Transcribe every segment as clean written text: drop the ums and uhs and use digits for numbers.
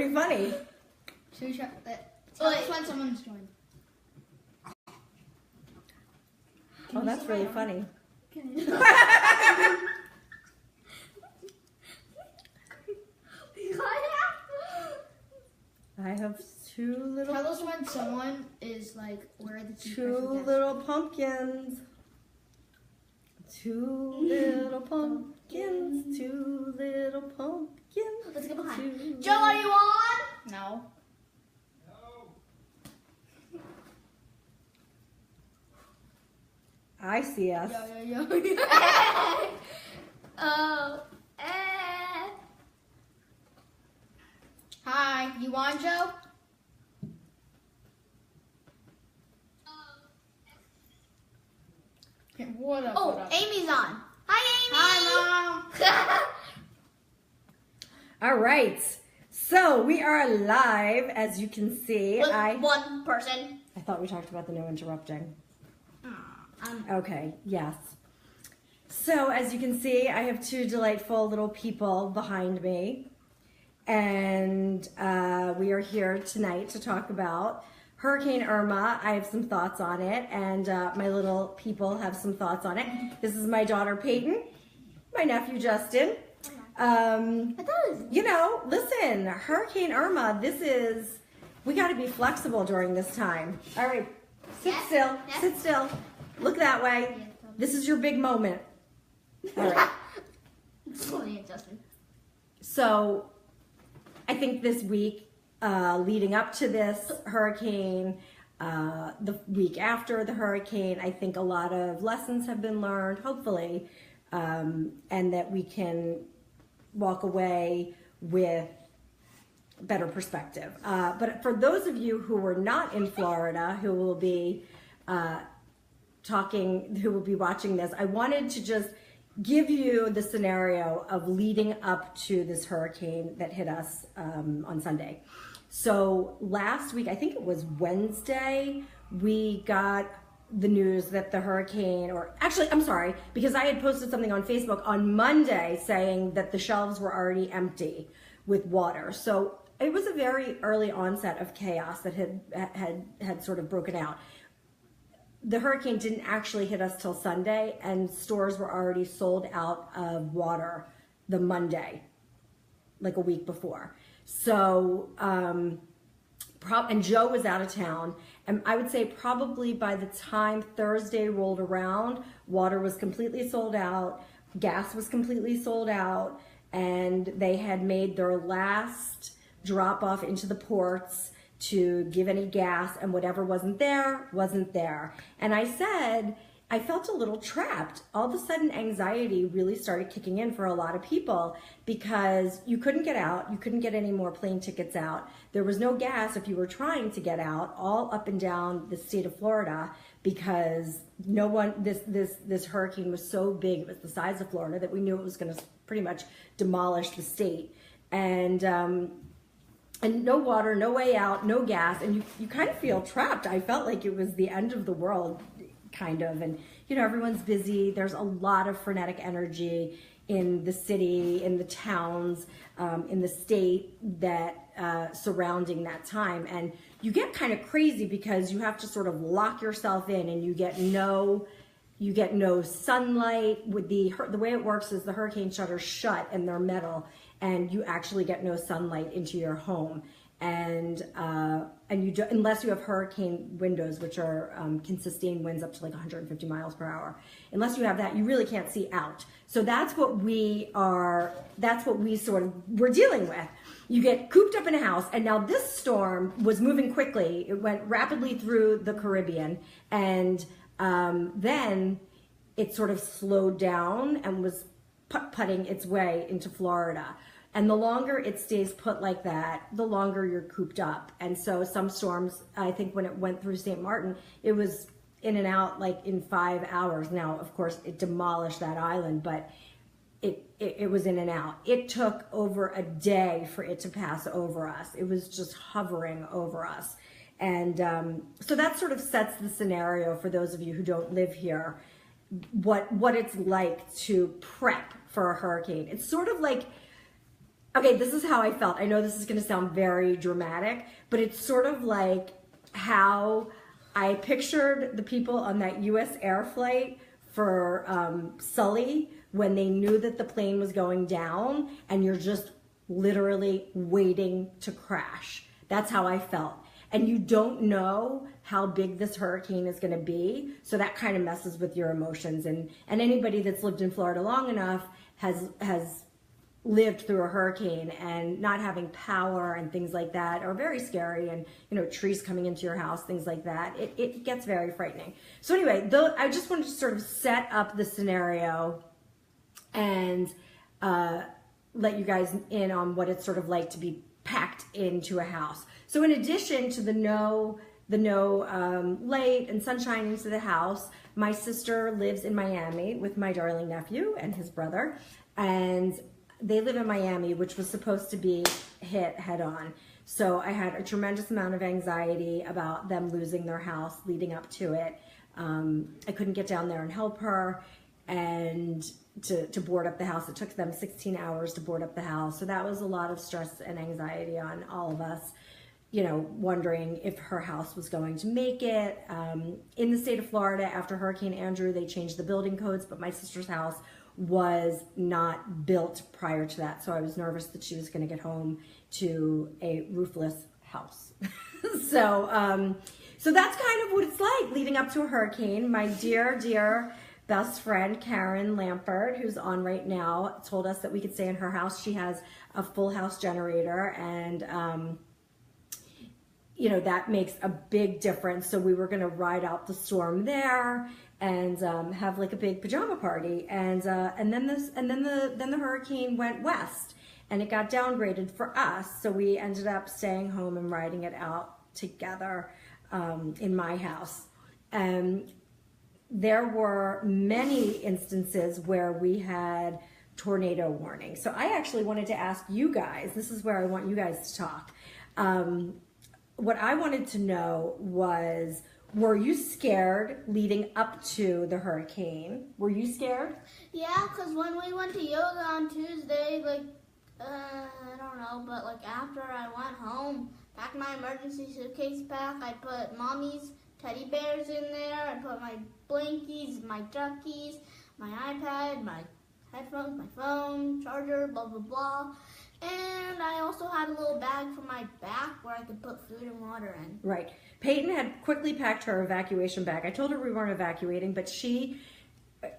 pretty funny. Should we try? Tell us when someone's joined. Oh, that's really funny. I have two little. Tell us when someone is like, where are the two little pumpkins. Two little pumpkins. Two little pumpkins. Let's get behind. Joe, are you on? No. I see us. Yo. Oh. Hi, you on, Joe? What up? Oh, what up? Amy's on. Hi, Amy. Hi, All right. So we are live, as you can see. With one person. I thought we talked about the no interrupting. Okay, yes. So as you can see, I have two delightful little people behind me. And we are here tonight to talk about Hurricane Irma. I have some thoughts on it, and my little people have some thoughts on it. This is my daughter Peyton, my nephew Justin. You know, listen, Hurricane Irma, we got to be flexible during this time. All right, sit still. Look that way. This is your big moment. All right. So, I think this week, leading up to this hurricane, the week after the hurricane, I think a lot of lessons have been learned, hopefully, and that we can walk away with better perspective. But for those of you who were not in Florida, who will be watching this, I wanted to just give you the scenario of leading up to this hurricane that hit us on Sunday. So last week, I think it was Wednesday, we got the news that the hurricane, or actually, I'm sorry, because I had posted something on Facebook on Monday saying that the shelves were already empty with water. So it was a very early onset of chaos that had sort of broken out. The hurricane didn't actually hit us till Sunday, and stores were already sold out of water the Monday, like a week before. So, and Joe was out of town, and I would say probably by the time Thursday rolled around, water was completely sold out, gas was completely sold out, and they had made their last drop off into the ports to give any gas, and whatever wasn't there, wasn't there. And I said, I felt a little trapped. All of a sudden, anxiety really started kicking in for a lot of people because you couldn't get out, you couldn't get any more plane tickets out. There was no gas if you were trying to get out, all up and down the state of Florida, because this hurricane was so big, it was the size of Florida, that we knew it was gonna pretty much demolish the state. And no water, no way out, no gas, and you kind of feel trapped. I felt like it was the end of the world, kind of, and you know, everyone's busy. There's a lot of frenetic energy in the city, in the towns, in the state that surrounding that time, and you get kind of crazy because you have to sort of lock yourself in, and you get no sunlight. With the way it works is the hurricane shutters shut and they're metal, and you actually get no sunlight into your home, and you do, unless you have hurricane windows, which are can sustain winds up to like 150 miles per hour. Unless you have that, you really can't see out. So that's what we sort of were dealing with. You get cooped up in a house, and now this storm was moving quickly. It went rapidly through the Caribbean, and then it sort of slowed down and was putting its way into Florida. And the longer it stays put like that, the longer you're cooped up. And so some storms, I think when it went through St. Martin, it was in and out like in 5 hours. Now, of course, it demolished that island, but it was in and out. It took over a day for it to pass over us. It was just hovering over us. And so that sort of sets the scenario for those of you who don't live here, what it's like to prep for a hurricane. It's sort of like Okay, this is how I felt. I know this is going to sound very dramatic, but it's sort of like how I pictured the people on that U.S. air flight for Sully when they knew that the plane was going down and you're just literally waiting to crash. That's how I felt. And you don't know how big this hurricane is going to be, so that kind of messes with your emotions. And anybody that's lived in Florida long enough has lived through a hurricane, and not having power and things like that are very scary, and trees coming into your house, things like that. It gets very frightening. So anyway, I just wanted to sort of set up the scenario and let you guys in on what it's sort of like to be packed into a house. So in addition to the no light and sunshine into the house, my sister lives in Miami with my darling nephew and his brother, and they live in Miami, which was supposed to be hit head on. So I had a tremendous amount of anxiety about them losing their house leading up to it. I couldn't get down there and help her, and to board up the house. It took them 16 hours to board up the house. So that was a lot of stress and anxiety on all of us, wondering if her house was going to make it. In the state of Florida, after Hurricane Andrew, they changed the building codes, but my sister's house was not built prior to that. So I was nervous that she was going to get home to a roofless house. So that's kind of what it's like leading up to a hurricane. My dear best friend, Karen Lampert, who's on right now, told us that we could stay in her house. She has a full house generator, and that makes a big difference. So we were going to ride out the storm there and have like a big pajama party, and then the hurricane went west and it got downgraded for us. So we ended up staying home and riding it out together in my house. And there were many instances where we had tornado warning. So I actually wanted to ask you guys. This is where I want you guys to talk. What I wanted to know was, were you scared leading up to the hurricane? Were you scared? Yeah, because when we went to yoga on Tuesday, I don't know, but after I went home, packed my emergency suitcase back, I put mommy's teddy bears in there, I put my blankies, my duckies, my iPad, my headphones, my phone, charger, blah, blah, blah. And I also had a little bag for my back where I could put food and water in. Right. Peyton had quickly packed her evacuation bag. I told her we weren't evacuating, but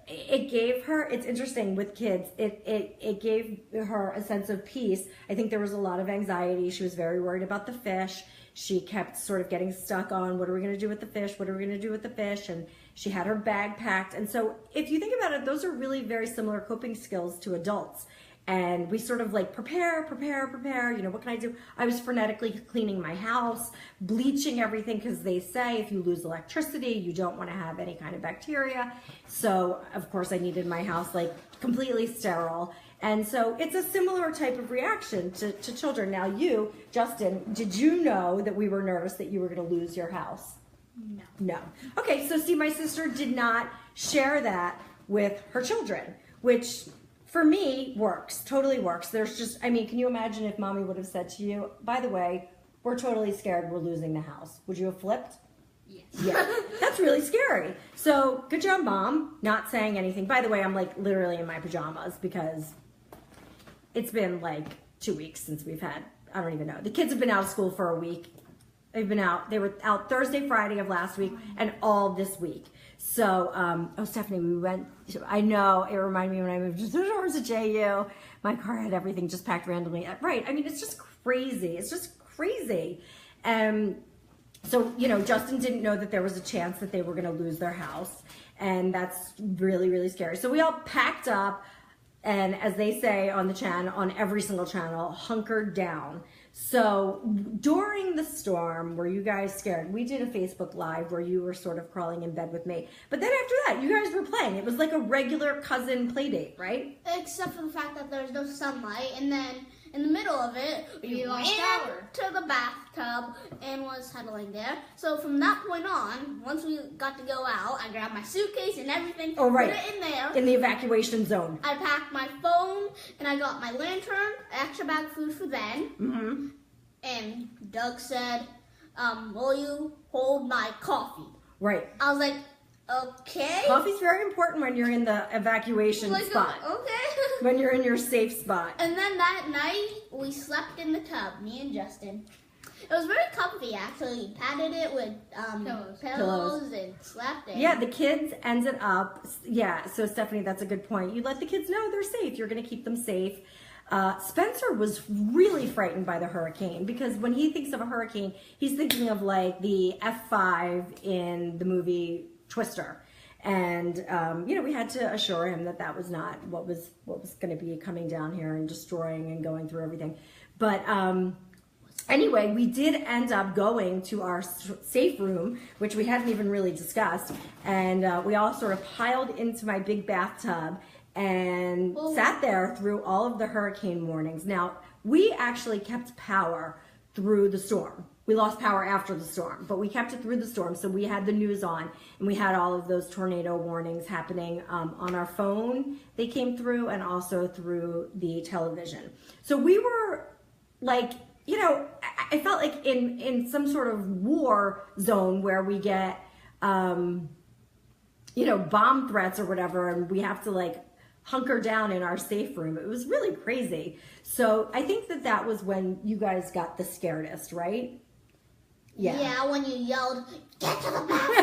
it gave her, it's interesting with kids, it gave her a sense of peace. I think there was a lot of anxiety. She was very worried about the fish. She kept sort of getting stuck on, what are we going to do with the fish? What are we going to do with the fish? And she had her bag packed. And so if you think about it, those are really very similar coping skills to adults. And we sort of prepare, what can I do? I was frenetically cleaning my house, bleaching everything, because they say if you lose electricity, you don't want to have any kind of bacteria. So of course I needed my house completely sterile. And so it's a similar type of reaction to children. Now you, Justin, did you know that we were nervous that you were going to lose your house? No. Okay, so see, my sister did not share that with her children, which for me works, totally works. There's just, can you imagine if mommy would have said to you, by the way, we're totally scared we're losing the house. Would you have flipped? Yes. Yeah, that's really scary. So good job, Mom, not saying anything. By the way, I'm literally in my pajamas because it's been 2 weeks since we've had, I don't even know. The kids have been out of school for a week. They were out Thursday, Friday of last week, and all this week. So, Stephanie, we went, I know, it reminded me when I moved to the doors at JU, my car had everything just packed randomly. Right, it's just crazy. It's just crazy. So, Justin didn't know that there was a chance that they were going to lose their house, and that's really, really scary. So we all packed up, and as they say on the channel, on every single channel, hunkered down. So during the storm, were you guys scared? We did a Facebook Live where you were sort of crawling in bed with me. But then after that, you guys were playing. It was like a regular cousin play date, right? Except for the fact that there was no sunlight, and then in the middle of it, we ran to the bathtub and was huddling there. So from that point on, once we got to go out, I grabbed my suitcase and everything, Oh, right. put it in there. In the evacuation zone. I packed my phone, and I got my lantern, extra bag of food for then. Mm-hmm. And Doug said, will you hold my coffee? Right. I was like, okay. Coffee's very important when you're in the evacuation spot. Okay. When you're in your safe spot. And then that night, we slept in the tub, me and Justin. It was very comfy, actually. We padded it with pillows and slept in. Yeah, the kids ended up, so Stephanie, that's a good point. You let the kids know they're safe. You're going to keep them safe. Spencer was really frightened by the hurricane because when he thinks of a hurricane, he's thinking of like the F5 in the movie Twister. And, we had to assure him that that was not what was going to be coming down here and destroying and going through everything. But anyway, we did end up going to our safe room, which we hadn't even really discussed. And we all sort of piled into my big bathtub and sat there through all of the hurricane warnings. Now, we actually kept power through the storm. We lost power after the storm, but we kept it through the storm. So we had the news on, and we had all of those tornado warnings happening on our phone. They came through, and also through the television. So we were like, I felt like in some sort of war zone where we get, bomb threats or whatever, and we have to like hunker down in our safe room. It was really crazy. So I think that was when you guys got the scaredest, right? Yeah, when you yelled, get to the bathroom.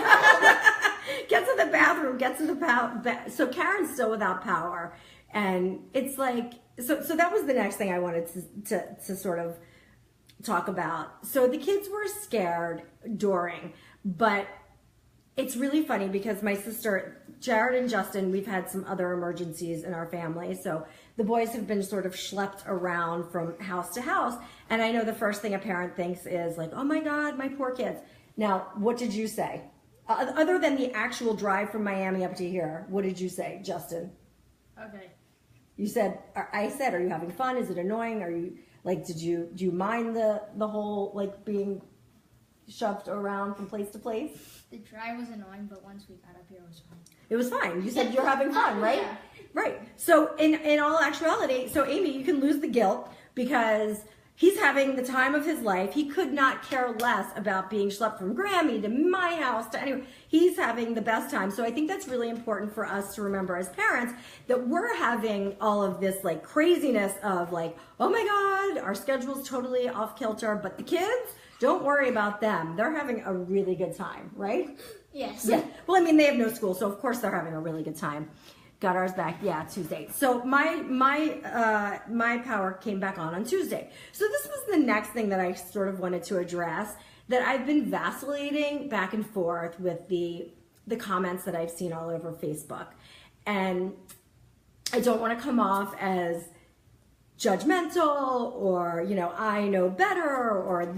Get to the bathroom, get to the power. So Karen's still without power. And it's like, so that was the next thing I wanted to sort of talk about. So the kids were scared during, but it's really funny because my sister, Jared and Justin, we've had some other emergencies in our family. So the boys have been sort of schlepped around from house to house. And I know the first thing a parent thinks is like, oh my God, my poor kids. Now, what did you say? Other than the actual drive from Miami up to here, what did you say, Justin? Okay. I said, are you having fun? Is it annoying? Are you like, do you mind the whole like being shoved around from place to place? The drive was annoying, but once we got up here, it was fine. It was fine. You said you're having fun, right? Yeah. Right. So in all actuality, so Amy, you can lose the guilt because he's having the time of his life. He could not care less about being schlepped from Grammy to my house to anywhere. He's having the best time. So I think that's really important for us to remember as parents that we're having all of this like craziness of like, oh my God, our schedule's totally off kilter, but the kids, don't worry about them. They're having a really good time, right? Yes. Yeah. Well, I mean, they have no school, so of course they're having a really good time. Got ours back, Tuesday. So my power came back on Tuesday. So this was the next thing that I sort of wanted to address, that I've been vacillating back and forth with the comments that I've seen all over Facebook. And I don't want to come off as judgmental or, I know better or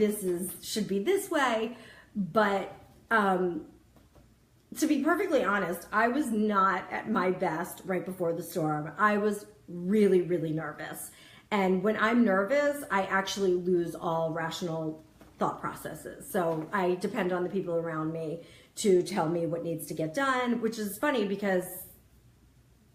should be this way. But to be perfectly honest, I was not at my best right before the storm. I was really, really nervous. And when I'm nervous, I actually lose all rational thought processes. So I depend on the people around me to tell me what needs to get done, which is funny because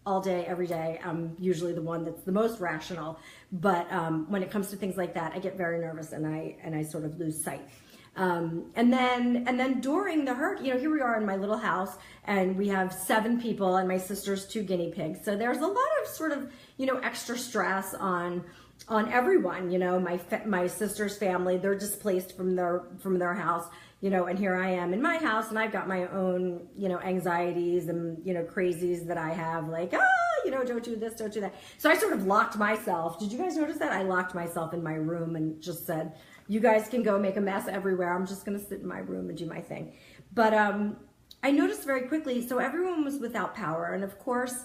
all day, every day, I'm usually the one that's the most rational. But when it comes to things like that, I get very nervous and I sort of lose sight. And then during the hurricane, here we are in my little house and we have 7 people and my sister's 2 guinea pigs. So there's a lot of sort of, extra stress on everyone, my sister's family, they're displaced from their house, and here I am in my house and I've got my own, anxieties and, crazies that I have like, don't do this, don't do that. So I sort of locked myself. Did you guys notice that? I locked myself in my room and just said, you guys can go make a mess everywhere. I'm just going to sit in my room and do my thing. But I noticed very quickly, so everyone was without power. And of course,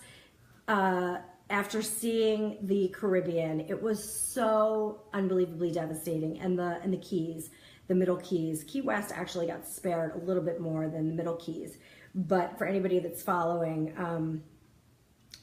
after seeing the Caribbean, it was so unbelievably devastating. And the Keys, the Middle Keys, Key West actually got spared a little bit more than the Middle Keys. But for anybody that's following,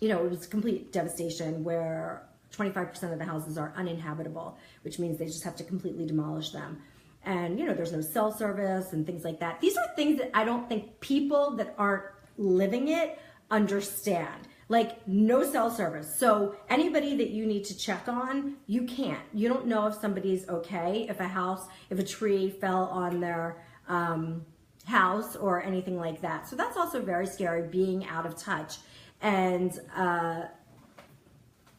it was complete devastation where 25% of the houses are uninhabitable, which means they just have to completely demolish them. And, there's no cell service and things like that. These are things that I don't think people that aren't living it understand. Like no cell service. So anybody that you need to check on, you can't. You don't know if somebody's okay, if a tree fell on their house or anything like that. So that's also very scary, being out of touch. And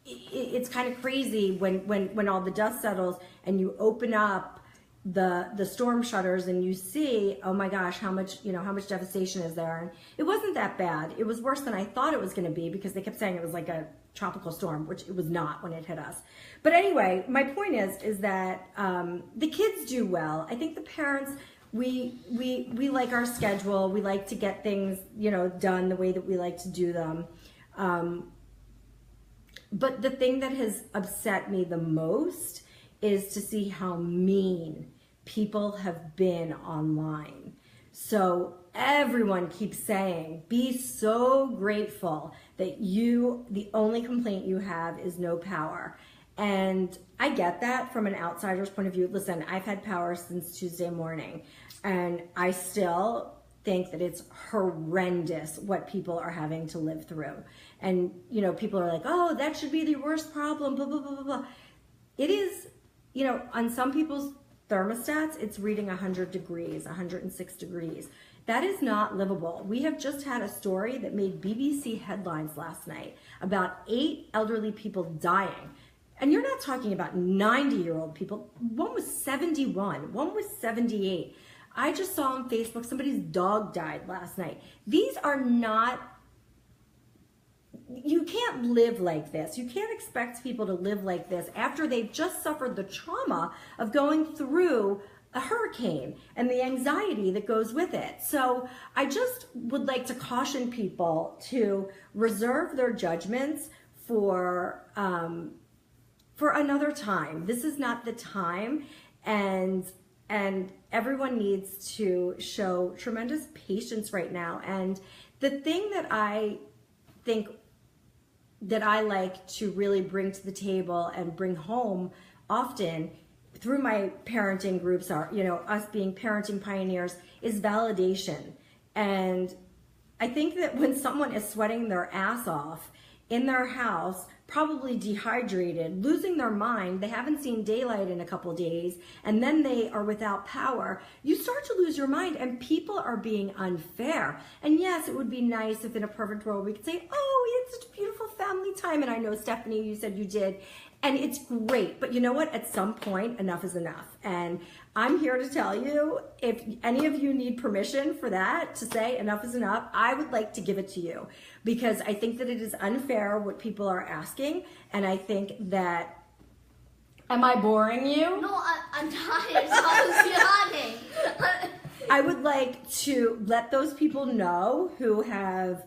it's kind of crazy when all the dust settles and you open up the storm shutters and you see, oh my gosh, how much devastation is there. And it wasn't that bad. It was worse than I thought it was going to be, because they kept saying it was like a tropical storm, which it was not when it hit us. But anyway, my point is that the kids do well. I think the parents, we like our schedule. We like to get things, done the way that we like to do them. But the thing that has upset me the most is to see how mean people have been online. So everyone keeps saying, be so grateful that the only complaint you have is no power. And I get that from an outsider's point of view. Listen, I've had power since Tuesday morning, and I still think that it's horrendous what people are having to live through. And, people are like, oh, that should be the worst problem, blah, blah, blah, blah, blah. It is, on some people's thermostats, it's reading 100 degrees, 106 degrees. That is not livable. We have just had a story that made BBC headlines last night about 8 elderly people dying. And you're not talking about 90-year-old people. One was 71, one was 78. I just saw on Facebook somebody's dog died last night. These are not, you can't live like this. You can't expect people to live like this after they've just suffered the trauma of going through a hurricane and the anxiety that goes with it. So I just would like to caution people to reserve their judgments for another time. This is not the time, and everyone needs to show tremendous patience right now. And the thing that I think that I like to really bring to the table and bring home often through my parenting groups are, us being parenting pioneers, is validation. And I think that when someone is sweating their ass off in their house, probably dehydrated, losing their mind, they haven't seen daylight in a couple days, and then they are without power, you start to lose your mind, and people are being unfair. And yes, it would be nice if in a perfect world we could say, oh, we had such beautiful family time, and I know, Stephanie, you said you did, and it's great, but you know what? At some point, enough is enough. And I'm here to tell you, if any of you need permission for that, to say enough is enough, I would like to give it to you, because I think that it is unfair what people are asking, and I think that, am I boring you? No, I'm tired, so I was yawning. I would like to let those people know who have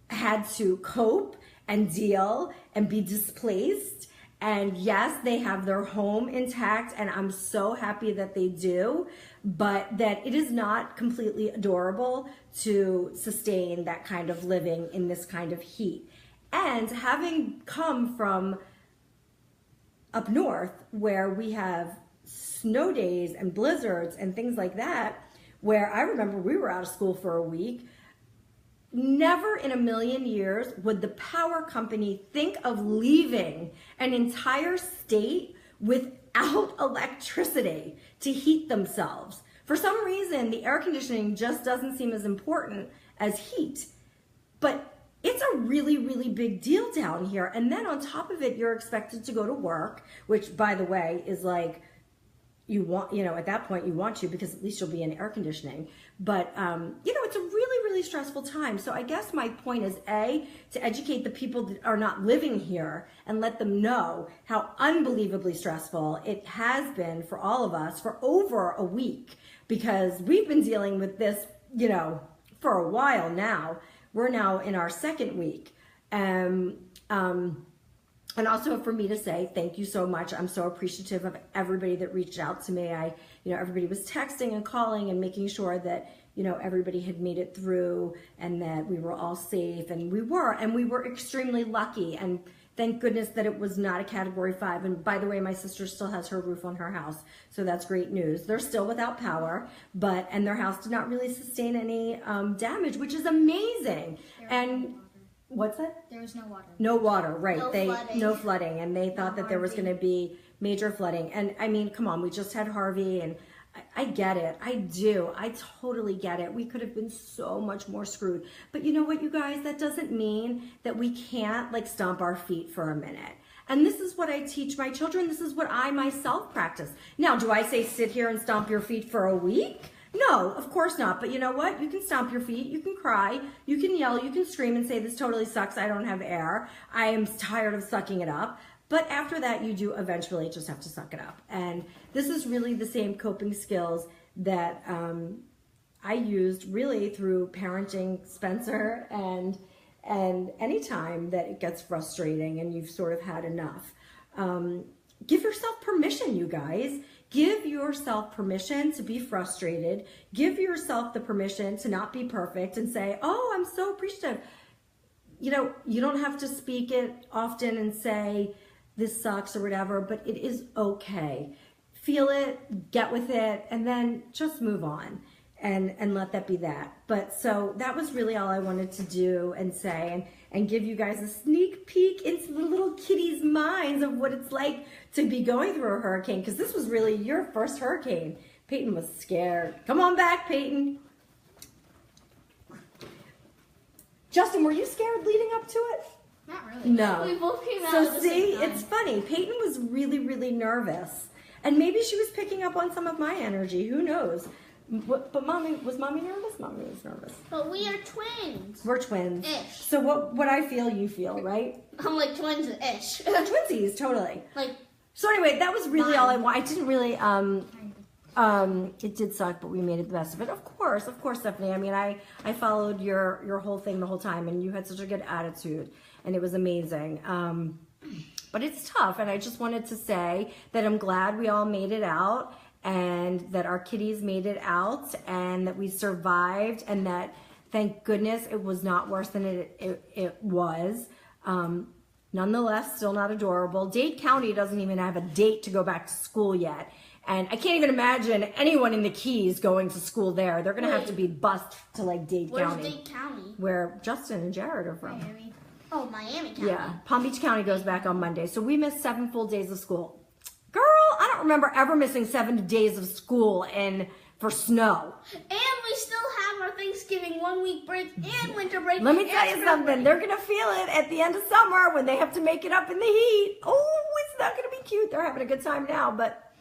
had to cope and deal and be displaced. And yes, they have their home intact, and I'm so happy that they do, but that it is not completely adorable to sustain that kind of living in this kind of heat. And having come from up north, where we have snow days and blizzards and things like that, where I remember we were out of school for a week, never in a million years would the power company think of leaving an entire state without electricity to heat themselves. For some reason, the air conditioning just doesn't seem as important as heat. But it's a really, really big deal down here. And then on top of it, you're expected to go to work, which, by the way, is like, at that point you want to, because at least you'll be in air conditioning. But, it's a really, really stressful time. So I guess my point is, A, to educate the people that are not living here and let them know how unbelievably stressful it has been for all of us for over a week, because we've been dealing with this, for a while now. We're now in our second week. And also for me to say thank you so much. I'm so appreciative of everybody that reached out to me. Everybody was texting and calling and making sure that, everybody had made it through and that we were all safe, and we were extremely lucky. And thank goodness that it was not a Category 5. And by the way, my sister still has her roof on her house, so that's great news. They're still without power, and their house did not really sustain any damage, which is amazing. And What's that? There was no water. No water, right. No flooding. And they thought that there was Harvey. going to be major flooding. And I mean, come on, we just had Harvey, and I get it. I do. I totally get it. We could have been so much more screwed. But you know what, you guys? That doesn't mean that we can't like stomp our feet for a minute. And this is what I teach my children. This is what I myself practice. Now, do I say sit here and stomp your feet for a week? No, of course not. But you know what? You can stomp your feet, you can cry, you can yell, you can scream and say, this totally sucks, I don't have air, I am tired of sucking it up. But after that, you do eventually just have to suck it up. And this is really the same coping skills that I used really through parenting Spencer, and anytime that it gets frustrating and you've sort of had enough. Give yourself permission, you guys. Give yourself permission to be frustrated. Give yourself the permission to not be perfect and say, oh, I'm so appreciative. You know, you don't have to speak it often and say, this sucks or whatever, but it is okay. Feel it, get with it, and then just move on and let that be that. But so that was really all I wanted to do and say, and give you guys a sneak peek into the little kitties' minds of what it's like to be going through a hurricane, because this was really your first hurricane. Peyton was scared. Come on back, Peyton. Justin, were you scared leading up to it? Not really. No. We both came out So at the see, same time. it's funny. Peyton was really, really nervous. And maybe she was picking up on some of my energy. Who knows? But mommy nervous? Mommy was nervous. But we are twins. We're twins. Ish. So what I feel, you feel, right? I'm like twins-ish. We're twinsies, totally. Like, So anyway, that was really all I Mine. want. I didn't really, it did suck, but we made it the best of it. Of course, Stephanie. I mean, I followed your whole thing the whole time, and you had such a good attitude, and it was amazing. But it's tough, and I just wanted to say that I'm glad we all made it out, and that our kitties made it out, and that we survived, and that, thank goodness, it was not worse than it was. Nonetheless, still not adorable. Dade County doesn't even have a date to go back to school yet. And I can't even imagine anyone in the Keys going to school there. They're going to have to be bused to like Dade where's County, Dade County? where Justin and Jared are from. Miami. Oh, Miami County. Yeah, Palm Beach County goes back on Monday. So we missed 7 full days of school. Girl, I don't remember ever missing 7 days of school for snow. And we still have our Thanksgiving 1 week break and winter break. Let me and tell you spring something. break. They're going to feel it at the end of summer when they have to make it up in the heat. Oh, it's not going to be cute. They're having a good time now, but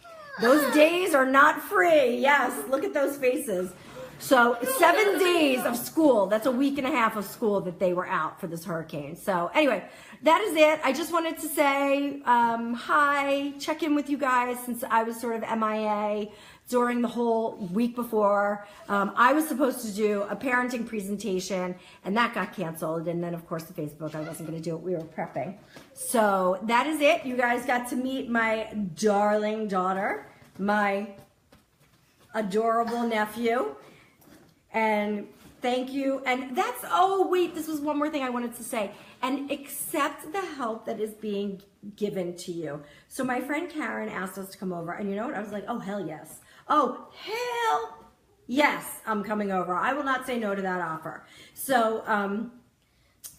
those days are not free. Yes, look at those faces. So 7 days of school. That's a week and a half of school that they were out for this hurricane. So anyway, that is it. I just wanted to say hi, check in with you guys since I was sort of MIA during the whole week before. I was supposed to do a parenting presentation, and that got canceled. And then, of course, the Facebook, I wasn't going to do it. We were prepping. So that is it. You guys got to meet my darling daughter, my adorable nephew. And thank you. And that's, oh, wait, this was one more thing I wanted to say. And accept the help that is being given to you. So my friend Karen asked us to come over, and you know what? I was like, oh, hell yes. Oh, hell yes, I'm coming over. I will not say no to that offer. So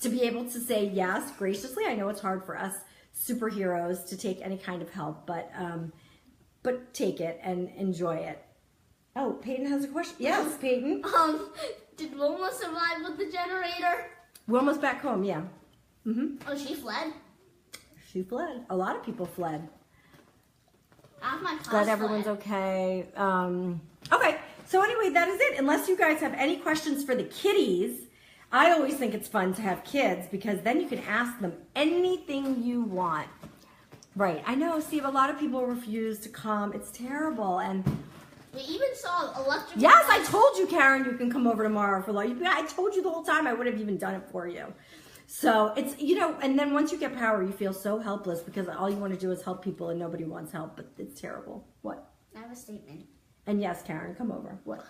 to be able to say yes graciously, I know it's hard for us superheroes to take any kind of help, but take it and enjoy it. Oh, Peyton has a question. Yes, Peyton. Did Wilma survive with the generator? Wilma's back home, yeah. Oh, she fled? She fled. A lot of people fled. Half my class Glad everyone's fled. okay. Okay, so anyway, that is it. Unless you guys have any questions for the kiddies, I always think it's fun to have kids because then you can ask them anything you want. Right, I know, Steve, a lot of people refuse to come. It's terrible, and We even saw electric. yes, I told you, Karen, you can come over tomorrow for lunch. I told you the whole time I would have even done it for you. So it's, you know, and then once you get power, you feel so helpless because all you want to do is help people and nobody wants help, but it's terrible. What? I have a statement. And yes, Karen, come over. What?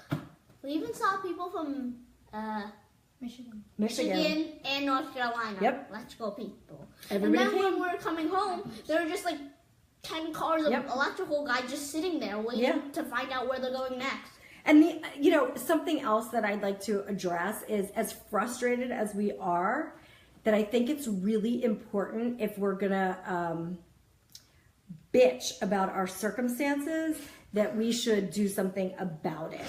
We even saw people from Michigan. Michigan and North Carolina. Yep. Electrical people. Everybody and then came. when we were coming home, there were just like 10 cars of Yep. electrical guys just sitting there waiting Yeah. to find out where they're going next. And the, you know, something else that I'd like to address is as frustrated as we are, that I think it's really important if we're gonna bitch about our circumstances that we should do something about it.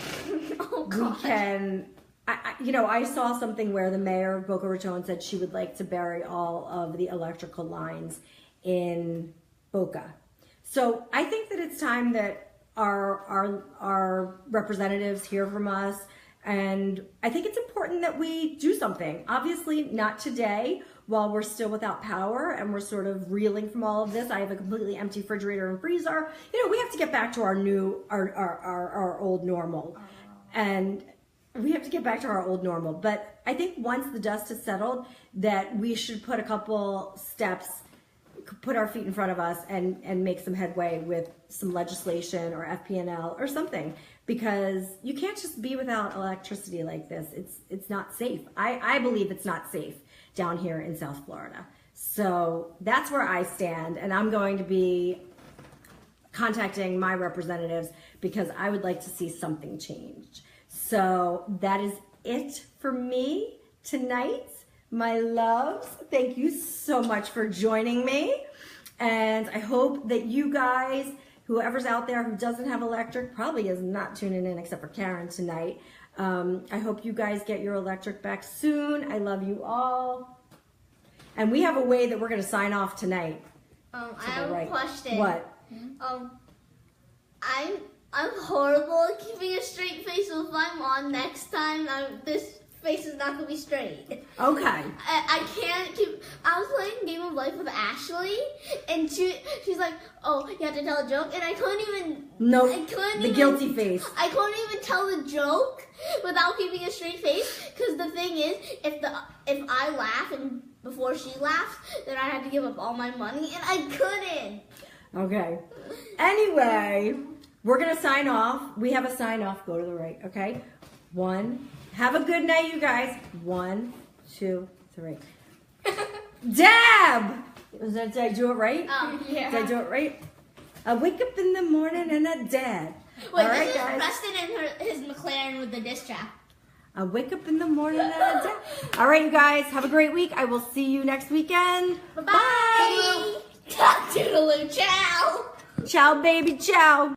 Oh, We God. can, I saw something where the mayor of Boca Raton said she would like to bury all of the electrical lines in Boca. So I think that it's time that our representatives hear from us, and I think it's important that we do something. Obviously not today while we're still without power and we're sort of reeling from all of this. I have a completely empty refrigerator and freezer. We have to get back to our old normal. And we have to get back to our old normal. But I think once the dust has settled, that we should put a couple steps, put our feet in front of us and make some headway with some legislation or FP&L or something, because you can't just be without electricity like this. It's not safe. I believe it's not safe down here in South Florida. So that's where I stand, and I'm going to be contacting my representatives because I would like to see something change. So that is it for me tonight. My loves, thank you so much for joining me. And I hope that you guys, whoever's out there who doesn't have electric, probably is not tuning in except for Karen tonight. I hope you guys get your electric back soon. I love you all. And we have a way that we're going to sign off tonight. I have a question. What? I'm horrible at keeping a straight face, so if I'm on next time, this face is not gonna be straight. Okay. I can't keep. I was playing Game of Life with Ashley, and she's like, "Oh, you have to tell a joke," and I couldn't even. No. I couldn't The even, guilty face. I couldn't even tell the joke without keeping a straight face, because the thing is, if I laugh and before she laughs, then I had to give up all my money, and I couldn't. Okay. Anyway, we're going to sign off. We have a sign off. Go to the right, okay? 1. Have a good night, you guys. 1, 2, 3. Dab! Did I do it right? Yeah. Did I do it right? I wake up in the morning and I dab. Wait, All right, this is guys. Preston and his McLaren with the disc track. I wake up in the morning and I dab. All right, you guys. Have a great week. I will see you next weekend. Bye-bye. Toodaloo. Ciao. Ciao, baby. Ciao.